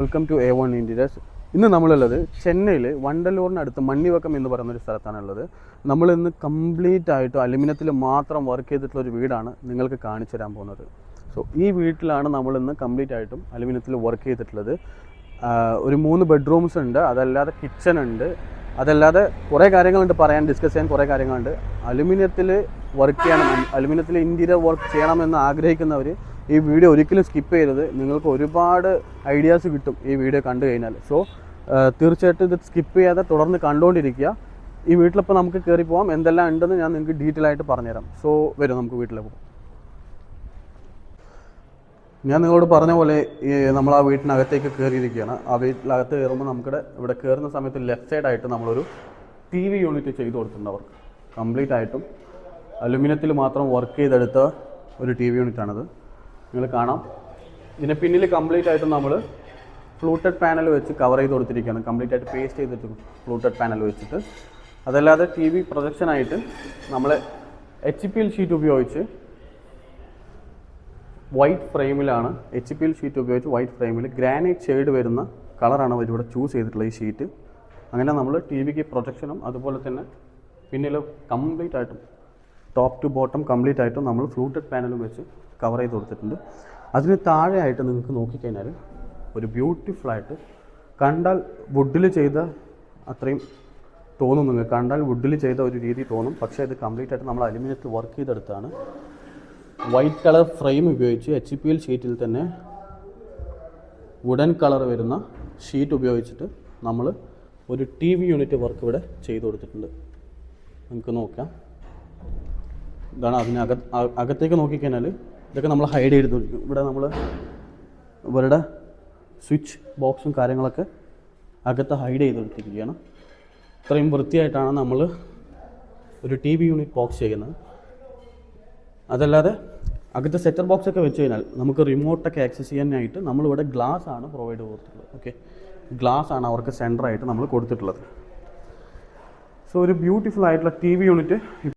Welcome to A1 Interiors. ഇന്ന് നമ്മളുള്ളത് ചെന്നൈയിൽ വണ്ടലൂരിനടുത്ത് മണ്ണിവക്കം എന്ന് പറയുന്നൊരു സ്ഥലത്താണുള്ളത്. നമ്മളിന്ന് കംപ്ലീറ്റ് ആയിട്ട് അലുമിനിയത്തിൽ മാത്രം വർക്ക് ചെയ്തിട്ടുള്ളൊരു വീടാണ് നിങ്ങൾക്ക് കാണിച്ചു തരാൻ പോകുന്നത്. സോ ഈ വീട്ടിലാണ് നമ്മളിന്ന് കംപ്ലീറ്റ് ആയിട്ടും അലുമിനിയത്തിൽ വർക്ക് ചെയ്തിട്ടുള്ളത്. ഒരു 3 ബെഡ്റൂംസ് ഉണ്ട്, അതല്ലാതെ കിച്ചൺ ഉണ്ട്, അതല്ലാതെ കുറേ കാര്യങ്ങളുണ്ട് ഡിസ്കസ് ചെയ്യാൻ കുറേ കാര്യങ്ങളുണ്ട്. അലുമിനിയത്തിൽ വർക്ക് ചെയ്യണം, അലുമിനിയത്തിൽ ഇൻറ്റീരിയർ വർക്ക് ചെയ്യണമെന്ന് ആഗ്രഹിക്കുന്നവർ ഈ വീഡിയോ ഒരിക്കലും സ്കിപ്പ് ചെയ്യരുത്. നിങ്ങൾക്ക് ഒരുപാട് ഐഡിയാസ് കിട്ടും ഈ വീഡിയോ കണ്ടു കഴിഞ്ഞാൽ. സോ തീർച്ചയായിട്ടും ഇത് സ്കിപ്പ് ചെയ്യാതെ തുടർന്ന് കണ്ടുകൊണ്ടിരിക്കുക. ഈ വീട്ടിലിപ്പോൾ നമുക്ക് കയറി പോകാം, എന്തെല്ലാം ഉണ്ടെന്ന് ഞാൻ നിങ്ങൾക്ക് ഡീറ്റെയിൽ ആയിട്ട് പറഞ്ഞുതരാം. സോ വരും, നമുക്ക് വീട്ടിലേക്ക് പോകാം. ഞാൻ നിങ്ങളോട് പറഞ്ഞ പോലെ നമ്മൾ ആ വീട്ടിനകത്തേക്ക് കയറിയിരിക്കുകയാണ്. ആ വീട്ടിനകത്ത് കയറുമ്പോൾ നമുക്കിവിടെ ഇവിടെ കയറുന്ന സമയത്ത് ലെഫ്റ്റ് സൈഡായിട്ട് നമ്മളൊരു TV യൂണിറ്റ് ചെയ്ത് കൊടുത്തിട്ടുണ്ട് അവർക്ക്. കംപ്ലീറ്റ് ആയിട്ടും അലുമിനിയത്തിൽ മാത്രം വർക്ക് ചെയ്തെടുത്ത ഒരു TV യൂണിറ്റാണിത്. നിങ്ങൾ കാണാം, ഇതിന് പിന്നിൽ കംപ്ലീറ്റ് ആയിട്ടും നമ്മൾ ഫ്ലൂട്ടഡ് പാനൽ വെച്ച് കവർ ചെയ്ത് കൊടുത്തിരിക്കുകയാണ്. കംപ്ലീറ്റ് ആയിട്ട് പേസ്റ്റ് ചെയ്തിട്ട് ഫ്ലൂട്ടഡ് പാനൽ വെച്ചിട്ട്. അതല്ലാതെ TV പ്രൊജക്ഷനായിട്ട് നമ്മൾ HPL ഷീറ്റ് ഉപയോഗിച്ച് വൈറ്റ് ഫ്രെയിമിലാണ്, HPL ഷീറ്റ് ഉപയോഗിച്ച് വൈറ്റ് ഫ്രെയിമിൽ ഗ്രാനൈറ്റ് ഷെയ്ഡ് വരുന്ന കളറാണ് അവരിവിടെ ചൂസ് ചെയ്തിട്ടുള്ളത് ഈ ഷീറ്റ്. അങ്ങനെ നമ്മൾ TVക്ക് പ്രൊജക്ഷനും അതുപോലെ തന്നെ പിന്നിൽ കംപ്ലീറ്റ് ആയിട്ടും ടോപ്പ് ടു ബോട്ടം കംപ്ലീറ്റ് ആയിട്ടും നമ്മൾ ഫ്ലൂട്ടഡ് പാനലും വെച്ച് കവർ ചെയ്ത് കൊടുത്തിട്ടുണ്ട്. അതിന് താഴെയായിട്ട് നിങ്ങൾക്ക് നോക്കിക്കഴിഞ്ഞാൽ ഒരു ബ്യൂട്ടിഫുള്ളായിട്ട് കണ്ടാൽ വുഡിൽ ചെയ്ത അത്രയും തോന്നും, നിങ്ങൾക്ക് കണ്ടാൽ വുഡിൽ ചെയ്ത ഒരു രീതി തോന്നും. പക്ഷേ ഇത് കംപ്ലീറ്റ് ആയിട്ട് നമ്മൾ അലുമിനിയത്തിൽ വർക്ക് ചെയ്തെടുത്താണ്. വൈറ്റ് കളർ ഫ്രെയിം ഉപയോഗിച്ച് HPL ഷീറ്റിൽ തന്നെ വുഡൻ കളർ വരുന്ന ഷീറ്റ് ഉപയോഗിച്ചിട്ട് നമ്മൾ ഒരു TV യൂണിറ്റ് വർക്ക് ഇവിടെ ചെയ്ത് കൊടുത്തിട്ടുണ്ട്. നിങ്ങൾക്ക് നോക്കാം, ഇതാണ് അകത്തേക്ക് നോക്കിക്കഴിഞ്ഞാൽ ഇതൊക്കെ നമ്മൾ ഹൈഡ് ചെയ്ത് കൊടുക്കും. ഇവിടെ നമ്മൾ ഇവരുടെ സ്വിച്ച് ബോക്സും കാര്യങ്ങളൊക്കെ അകത്ത് ഹൈഡ് ചെയ്ത് കൊടുത്തിരിക്കുകയാണ്. ഇത്രയും വൃത്തിയായിട്ടാണ് നമ്മൾ ഒരു TV യൂണിറ്റ് ബോക്സ് ചെയ്യുന്നത്. അതല്ലാതെ അകത്ത് സെറ്റർ ബോക്സ് ഒക്കെ വെച്ച് കഴിഞ്ഞാൽ നമുക്ക് റിമോട്ടൊക്കെ ആക്സസ് ചെയ്യാനായിട്ട് നമ്മളിവിടെ ഗ്ലാസ് ആണ് പ്രൊവൈഡ് കൊടുത്തിട്ടുള്ളത്. ഓക്കെ, ഗ്ലാസ് ആണ് അവർക്ക് സെൻറ്ററായിട്ട് നമ്മൾ കൊടുത്തിട്ടുള്ളത്. സോ ഒരു ബ്യൂട്ടിഫുൾ ആയിട്ടുള്ള TV യൂണിറ്റ്